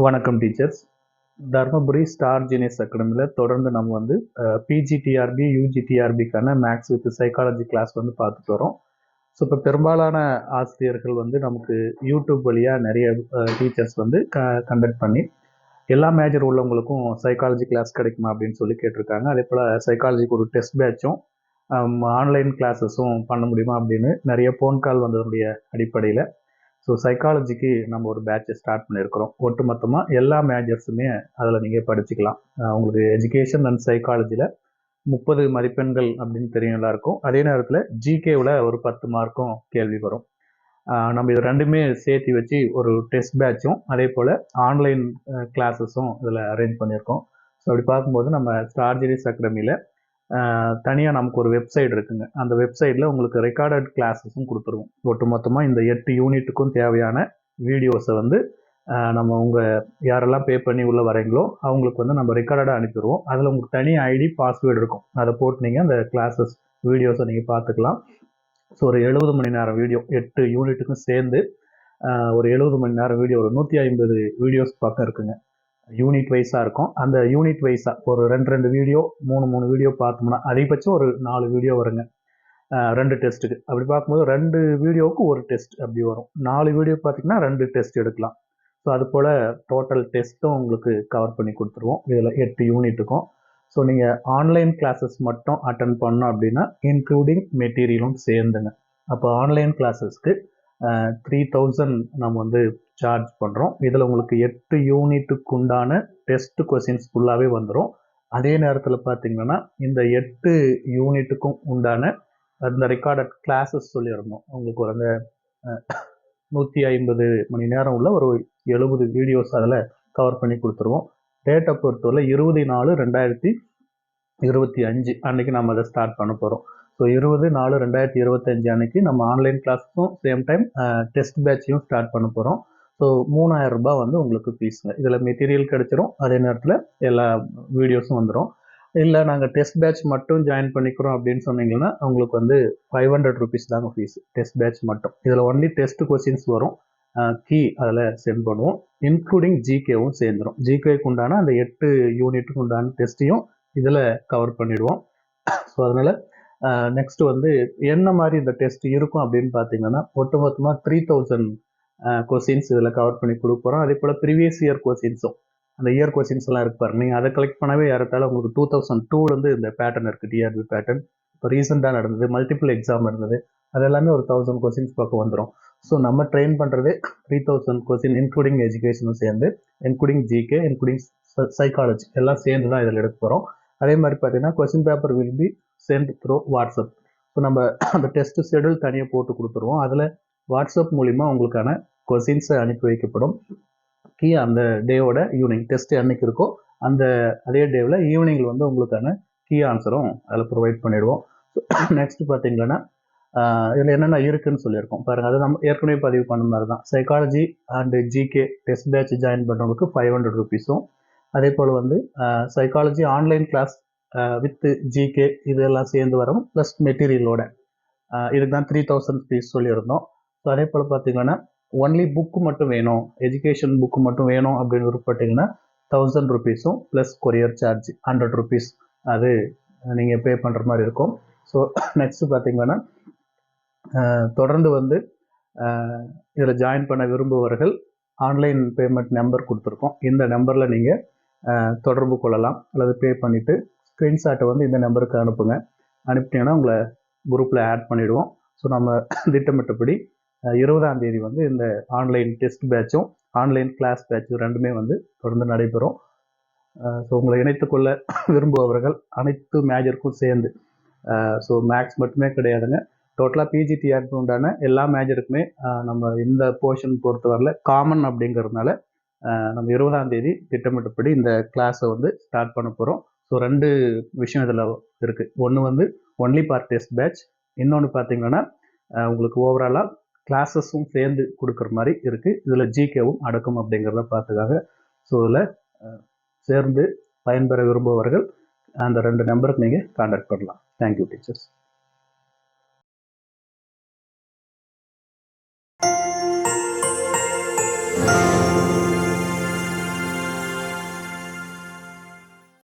வணக்கம் teachers. Dharmapuri star genius அகாடமியில் தொடர்ந்து நம்ம வந்து பிஜிடிஆர்பி யூஜிடிஆர்பிக்கான மேக்ஸ் வித் சைக்காலஜி கிளாஸ் வந்து பார்த்துட்டு வரோம். ஸோ இப்போ பெரும்பாலான ஆசிரியர்கள் வந்து நமக்கு யூடியூப் வழியாக நிறைய டீச்சர்ஸ் வந்து கண்டக்ட் பண்ணி எல்லா மேஜர் உள்ளவங்களுக்கும் சைக்காலஜி கிளாஸ் கிடைக்குமா அப்படின்னு சொல்லி கேட்டிருக்காங்க. அதே போல் சைக்காலஜிக்கு ஒரு டெஸ்ட் பேட்சும் ஆன்லைன் கிளாஸஸும் பண்ண முடியுமா அப்படின்னு நிறைய ஃபோன் கால் வந்ததனுடைய அடிப்படையில் சைக்காலஜிக்கு நம்ம ஒரு பேட்சை ஸ்டார்ட் பண்ணியிருக்கிறோம். ஒட்டுமொத்தமாக எல்லா மேஜர்ஸுமே அதில் நீங்கள் படிச்சுக்கலாம். உங்களுக்கு எஜுகேஷன் அண்ட் சைக்காலஜியில் 30 மதிப்பெண்கள் அப்படின்னு தெரியும் எல்லாருக்கும். அதே நேரத்தில் ஜிகேவில் ஒரு 10 மார்க்கும் கேள்வி வரும். நம்ம இது ரெண்டுமே சேர்த்து வச்சு ஒரு டெஸ்ட் பேட்சும் அதே போல் ஆன்லைன் கிளாஸஸும் இதில் அரேஞ்ச் பண்ணியிருக்கோம். ஸோ அப்படி பார்க்கும்போது நம்ம ஸ்டார் ஜீனியஸ் அகாடமியில் தனியாக நமக்கு ஒரு வெப்சைட் இருக்குங்க. அந்த வெப்சைட்டில் உங்களுக்கு ரெக்கார்டட் கிளாஸஸும் கொடுத்துருவோம். ஒட்டு மொத்தமாக இந்த 8 யூனிட்டுக்கும் தேவையான வீடியோஸை வந்து நம்ம யாரெல்லாம் பே பண்ணி உள்ளே வரீங்களோ அவங்களுக்கு வந்து நம்ம ரெக்கார்டடாக அனுப்பிடுவோம். அதில் உங்களுக்கு தனி ஐடி பாஸ்வேர்டு இருக்கும். அதை போட்டு நீங்கள் அந்த கிளாஸஸ் வீடியோஸை நீங்கள் பார்த்துக்கலாம். ஸோ ஒரு 70 மணி நேரம் வீடியோ 8 யூனிட்டுக்கும் சேர்ந்து ஒரு 70 மணி நேரம் வீடியோ ஒரு 150 வீடியோஸ் பக்கம் இருக்குங்க. யூனிட் வைஸாக இருக்கும். அந்த யூனிட் வைஸாக ஒரு 2 வீடியோ 3 வீடியோ பார்த்தோம்னா அதிகபட்சம் ஒரு 4 வீடியோ வருங்க. 2 டெஸ்ட்டுக்கு அப்படி பார்க்கும்போது 2 வீடியோவுக்கு ஒரு டெஸ்ட் அப்படி வரும். 4 வீடியோ பார்த்தீங்கன்னா 2 டெஸ்ட் எடுக்கலாம். ஸோ அது போல் டோட்டல் டெஸ்ட்டும் உங்களுக்கு கவர் பண்ணி கொடுத்துருவோம் இதில் 8 யூனிட்டுக்கும். ஸோ நீங்கள் ஆன்லைன் கிளாஸஸ் மட்டும் அட்டன் பண்ணோம் அப்படின்னா இன்க்ளூடிங் மெட்டீரியலும் சேர்ந்துங்க. அப்போ ஆன்லைன் கிளாஸஸ்க்கு 3000 நம்ம வந்து சார்ஜ் பண்ணுறோம். இதில் உங்களுக்கு 8 யூனிட்டுக்கு உண்டான டெஸ்ட் கொஸ்டின்ஸ் ஃபுல்லாகவே வந்துடும். அதே நேரத்தில் பார்த்தீங்கன்னா இந்த 8 யூனிட்டுக்கும் உண்டான அந்த ரெக்கார்டட் கிளாஸஸ் சொல்லியிருந்தோம். உங்களுக்கு ஒரு அந்த 150 மணி நேரம் உள்ள ஒரு 70 வீடியோஸ் அதில் கவர் பண்ணி கொடுத்துருவோம். டேட்டை பொறுத்தவரை 20/4/2025 அன்றைக்கி நம்ம அதை ஸ்டார்ட் பண்ண போகிறோம். ஸோ 20/4/2025 அன்னைக்கு நம்ம ஆன்லைன் கிளாஸும் சேம் டைம் டெஸ்ட் பேட்சையும் ஸ்டார்ட் பண்ண போகிறோம். ஸோ 3000 ரூபாய் வந்து உங்களுக்கு ஃபீஸுங்க. இதில் மெட்டீரியல் கிடைச்சிரும். அதே நேரத்தில் எல்லா வீடியோஸும் வந்துடும். இல்லை நாங்கள் டெஸ்ட் பேட்ச் மட்டும் ஜாயின் பண்ணிக்கிறோம் அப்படின்னு சொன்னீங்கன்னா உங்களுக்கு வந்து 500 ருபீஸ் தாங்க ஃபீஸ் டெஸ்ட் பேட்ச் மட்டும். இதில் ஒன்லி டெஸ்ட் கொஸ்டின்ஸ் வரும். கீ அதில் சென்ட் பண்ணுவோம். இன்க்ளூடிங் ஜிகேவும் சேர்ந்துடும். ஜிகேக்கு உண்டான அந்த 8 யூனிட்டுக்கு உண்டான டெஸ்ட்டையும் இதில் கவர் பண்ணிவிடுவோம். ஸோ அதனால் நெக்ஸ்ட்டு வந்து என்ன மாதிரி இந்த டெஸ்ட் இருக்கும் அப்படின்னு பார்த்தீங்கன்னா ஒட்டுமொத்தமாக 3000 கொஸ்டின்ஸ் இதில் கவர் பண்ணி கொடுக்குறோம். அதே போல் ப்ரீவியஸ் இயர் கொஸ்டின்ஸும் அந்த இயர் கொஸ்டின்ஸ் எல்லாம் இருப்பார். நீங்கள் அதை கலெக்ட் பண்ணவே ஏறத்தால உங்களுக்கு 2002 இந்த பேட்டர்ன் இருக்குது. டிஆர்பி பேட்டர்ன் இப்போ ரீசெண்டாக நடந்தது. மல்டிபிள் எக்ஸாம் இருந்தது. அது எல்லாமே ஒரு 1000 கொஸ்டின்ஸ் பக்கம் வந்துடும். ஸோ நம்ம ட்ரெயின் பண்ணுறது 3000 கொஸ்டின் இன்க்ளூடிங் எஜுகேஷனும் சேர்ந்து இன்க்ளூடிங் ஜிகே இன்க்ளூடிங் சைக்காலஜி எல்லாம் சேர்ந்து தான் இதில் எடுக்க போகிறோம். அதே மாதிரி பார்த்தீங்கன்னா question paper will be sent through WhatsApp. So நம்ம அந்த டெஸ்ட் ஷெடியூல் தனியாக போட்டு கொடுத்துருவோம். அதில் வாட்ஸ்அப் மூலிமா உங்களுக்கான கொஸ்டின்ஸை அனுப்பி வைக்கப்படும். கீ அந்த டேவோட ஈவினிங் டெஸ்ட் அன்னைக்கு இருக்கோ அந்த அதே டேவில் ஈவினிங்கில் வந்து உங்களுக்கான கீ ஆன்சரும் அதில் ப்ரொவைட் பண்ணிவிடுவோம். நெக்ஸ்ட் பார்த்தீங்கன்னா இதில் என்னென்ன இருக்குதுன்னு சொல்லியிருக்கோம் பாருங்கள். அது நம்ம ஏற்கனவே பதிவு பண்ண மாதிரி தான். Psychology and GK test batch join பண்ணுறவங்களுக்கு 500 ருபீஸும், அதே போல் வந்து psychology online class with GK இதெல்லாம் சேர்ந்து வரும் ப்ளஸ் மெட்டீரியலோட இதுக்கு தான் 3000 ஃபீஸ் சொல்லியிருந்தோம். ஸோ அதே போல் பார்த்தீங்கன்னா ஒன்லி புக்கு மட்டும் வேணும், எஜுகேஷன் புக்கு மட்டும் வேணும் அப்படின்னு விருப்பப்பட்டீங்கன்னா 1000 ருபீஸும் ப்ளஸ் கொரியர் சார்ஜ் 100 ருபீஸ் அது நீங்கள் பே பண்ணுற மாதிரி இருக்கும். ஸோ நெக்ஸ்ட்டு பார்த்தீங்கன்னா தொடர்ந்து வந்து இதில் ஜாயின் பண்ண விரும்புபவர்கள் ஆன்லைன் பேமெண்ட் நம்பர் கொடுத்துருக்கோம். இந்த நம்பரில் நீங்கள் தொடர்பு கொள்ளலாம். அல்லது பே பண்ணிவிட்டு ஸ்க்ரீன்ஷாட்டை வந்து இந்த நம்பருக்கு அனுப்புங்க. அனுப்பிட்டீங்கன்னா உங்களை குரூப்பில் ஆட் பண்ணிவிடுவோம். ஸோ நம்ம திட்டமிட்டபடி 20ஆம் தேதி வந்து இந்த ஆன்லைன் டெஸ்ட் பேட்சும் ஆன்லைன் கிளாஸ் பேட்சும் ரெண்டுமே வந்து தொடர்ந்து நடைபெறும். ஸோ உங்களை இணைத்துக்கொள்ள விரும்புபவர்கள் அனைத்து மேஜருக்கும் சேர்ந்து ஸோ மேக்ஸ் மட்டுமே கிடையாதுங்க, டோட்டலாக பிஜிடிஆர்க்கு உண்டான எல்லா மேஜருக்குமே நம்ம இந்த போர்ஷன் பொறுத்தவரையில் காமன் அப்படிங்கிறதுனால நம்ம 20ஆம் தேதி திட்டமிட்டபடி இந்த கிளாஸை வந்து ஸ்டார்ட் பண்ண போகிறோம். ஸோ 2 விஷயம் இதில் இருக்குது. ஒன்று வந்து ஒன்லி ஃபார் டெஸ்ட் பேட்ச், இன்னொன்று பார்த்தீங்கன்னா உங்களுக்கு ஓவராலாக கிளாஸஸும் சேர்ந்து கொடுக்குற மாதிரி இருக்குது. இதில் ஜிகேவும் அடக்கும் அப்படிங்கிறத பார்த்துக்காங்க. ஸோ இதில் சேர்ந்து பயன்பெற விரும்புபவர்கள் அந்த 2 நம்பருக்கு நீங்கள் கான்டாக்ட் பண்ணலாம். Thank you teachers.